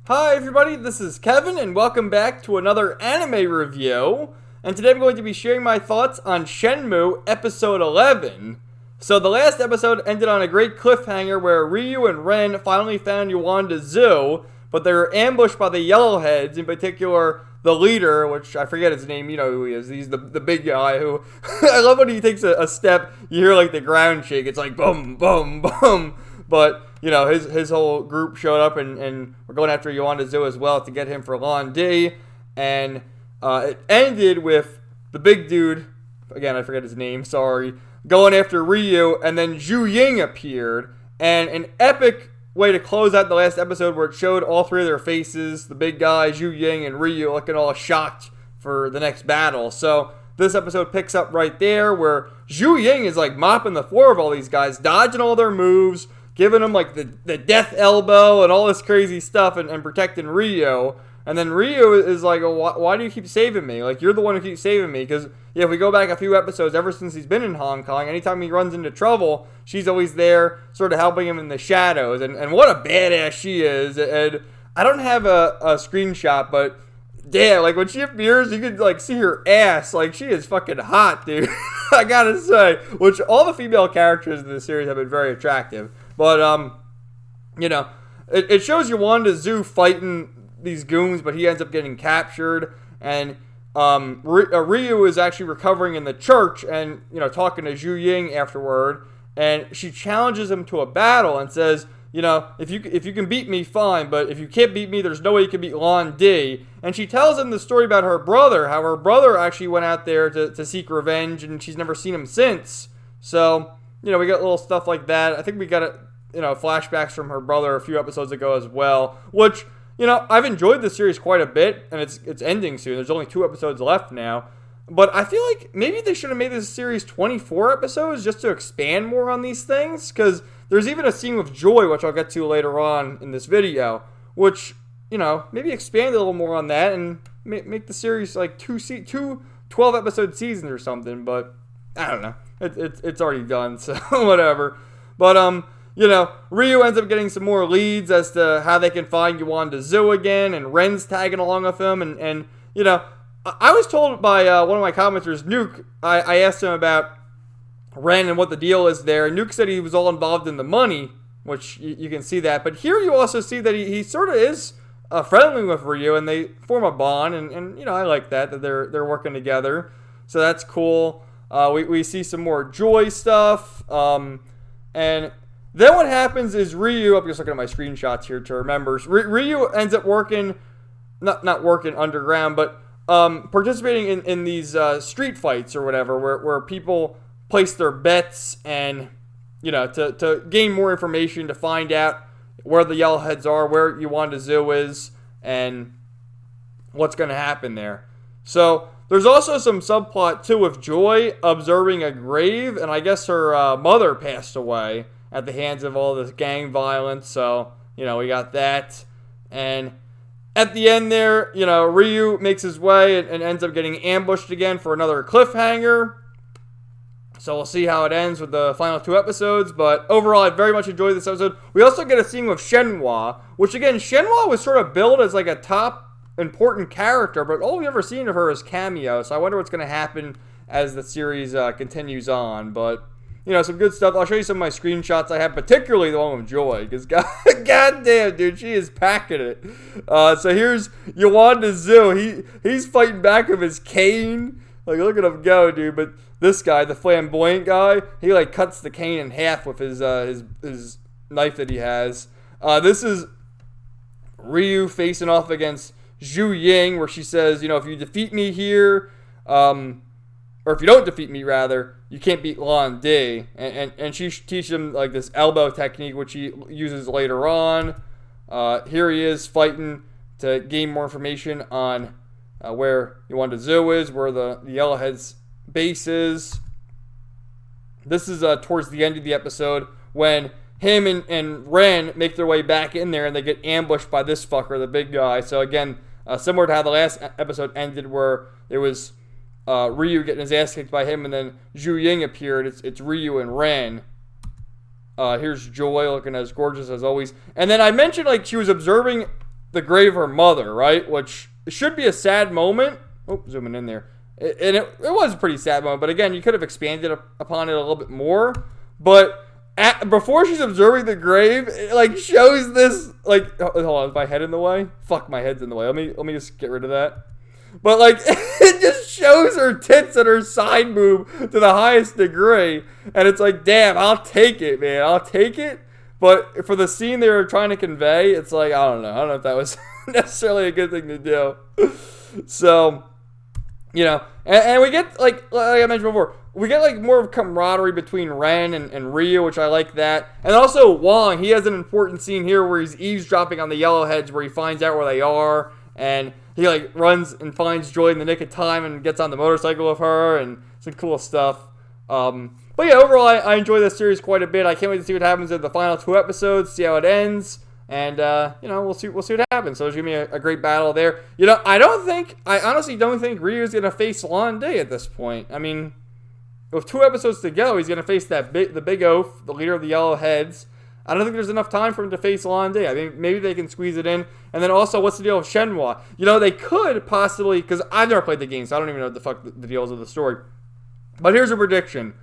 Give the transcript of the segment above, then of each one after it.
Hi everybody, this is Kevin and welcome back to another anime review. And today I'm going to be sharing my thoughts on Shenmue episode 11. So the last episode ended on a great cliffhanger where Ryu and Ren finally found Yawanda Zoo, but they were ambushed by the Yellowheads, in particular the leader, which I forget his name, you know who he is. He's the big guy who, I love when he takes a step, you hear like the ground shake, it's like boom, boom, boom. But, you know, his whole group showed up and we're going after Yawanda Zoo as well to get him for Lan Di. And it ended with the big dude, again, I forget his name, sorry, going after Ryu, and then Zhu Ying appeared. And an epic way to close out the last episode where it showed all three of their faces, the big guy, Zhu Ying, and Ryu looking all shocked for the next battle. So this episode picks up right there where Zhu Ying is like mopping the floor of all these guys, dodging all their moves, giving them like the death elbow and all this crazy stuff and protecting Ryu. And then Ryu is like, oh, why do you keep saving me? Like, you're the one who keeps saving me. Because, yeah, if we go back a few episodes, ever since he's been in Hong Kong, anytime he runs into trouble, she's always there sort of helping him in the shadows. And what a badass she is. And I don't have a screenshot, but damn, like when she appears, you can like see her ass. Like, she is fucking hot, dude. I gotta say. Which all the female characters in this series have been very attractive. But, you know, it shows Yawanda Zoo fighting these goons, but he ends up getting captured. And Ryu is actually recovering in the church and, you know, talking to Zhu Ying afterward. And she challenges him to a battle and says, you know, if you can beat me, fine. But if you can't beat me, there's no way you can beat Lan Di. And she tells him the story about her brother, how her brother actually went out there to seek revenge, and she's never seen him since. So, you know, we got little stuff like that. I think we got, you know, flashbacks from her brother a few episodes ago as well, which, you know, I've enjoyed this series quite a bit, and it's ending soon. There's only 2 episodes left now. But I feel like maybe they should have made this series 24 episodes just to expand more on these things, because there's even a scene with Joy, which I'll get to later on in this video, which, you know, maybe expand a little more on that and make the series like 2 12-episode seasons or something, but I don't know. It's already done, so whatever. But, you know, Ryu ends up getting some more leads as to how they can find Yawanda Zoo again, and Ren's tagging along with him, and you know, I was told by one of my commenters, Nuke, I asked him about Ren and what the deal is there, and Nuke said he was all involved in the money, which you can see that, but here you also see that he sort of is friendly with Ryu, and they form a bond, and you know, I like that they're working together, so that's cool. We see some more Joy stuff, and then what happens is Ryu, I'm just looking at my screenshots here to remember, Ryu ends up working, not working underground, but participating in these street fights or whatever, where people place their bets and, you know, to gain more information, to find out where the Yellowheads are, where Yawanda Zoo is, and what's going to happen there. So there's also some subplot too with Joy observing a grave, and I guess her mother passed away at the hands of all this gang violence. So, you know, we got that. And at the end there, you know, Ryu makes his way and ends up getting ambushed again for another cliffhanger. So we'll see how it ends with the final 2 episodes. But overall, I very much enjoyed this episode. We also get a scene with Shenmue, which again, Shenmue was sort of billed as like a top important character, but all we've ever seen of her is cameo. So I wonder what's going to happen as the series continues on. But, you know, some good stuff. I'll show you some of my screenshots I have, particularly the one with Joy, because goddamn, dude, she is packing it. So here's Yawanda Zoo. He's fighting back with his cane. Like, look at him go, dude. But this guy, the flamboyant guy, he like cuts the cane in half with his knife that he has. This is Ryu facing off against Zhu Ying, where she says, you know, if you defeat me here, or if you don't defeat me, rather, you can't beat Lan Di. And she teaches him like this elbow technique, which he uses later on. Here he is fighting to gain more information on where Yawanda Zoo is, where the Yellowheads base is. This is towards the end of the episode when him and Ren make their way back in there, and they get ambushed by this fucker, the big guy. So again, similar to how the last episode ended, where it was Ryu getting his ass kicked by him, and then Zhu Ying appeared. It's Ryu and Ren. Here's Joy looking as gorgeous as always. And then I mentioned like she was observing the grave of her mother, right? Which should be a sad moment. Oh, zooming in there. And it was a pretty sad moment, but again, you could have expanded upon it a little bit more. But before she's observing the grave, it like shows this, like, hold on, is my head in the way? Fuck, my head's in the way. Let me just get rid of that. But like, it just shows her tits and her side boob to the highest degree, and it's like, damn, I'll take it, man, I'll take it. But for the scene they were trying to convey, it's like, I don't know if that was necessarily a good thing to do. So, you know, and we get, like I mentioned before, we get like more of camaraderie between Ren and Ryu, which I like that. And also Wong, he has an important scene here where he's eavesdropping on the Yellowheads, where he finds out where they are, and he like runs and finds Joy in the nick of time and gets on the motorcycle with her, and some cool stuff. But yeah, overall, I enjoy this series quite a bit. I can't wait to see what happens in the final 2 episodes, see how it ends, and you know, we'll see what happens. So it's gonna be a great battle there. You know, I honestly don't think Ryu's gonna face Lan Day at this point. I mean, with 2 episodes to go, he's gonna face the big oaf, the leader of the Yellowheads. I don't think there's enough time for him to face Lan Day. I mean, maybe they can squeeze it in. And then also, what's the deal with Shenmue? You know, they could possibly, because I've never played the game, so I don't even know what the fuck the deals of the story. But here's a prediction.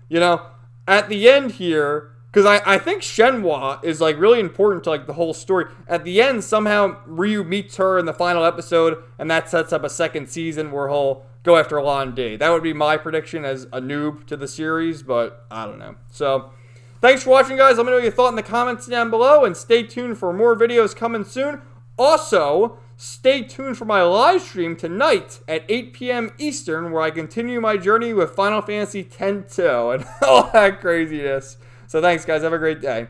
You know, at the end here, because I think Shenmue is like really important to like the whole story. At the end, somehow Ryu meets her in the final episode, and that sets up a second season where he'll go after Lan Day. That would be my prediction as a noob to the series, but I don't know. So, thanks for watching, guys. Let me know what you thought in the comments down below, and stay tuned for more videos coming soon. Also, stay tuned for my live stream tonight at 8 p.m. Eastern, where I continue my journey with Final Fantasy X-2 and all that craziness. So thanks, guys. Have a great day.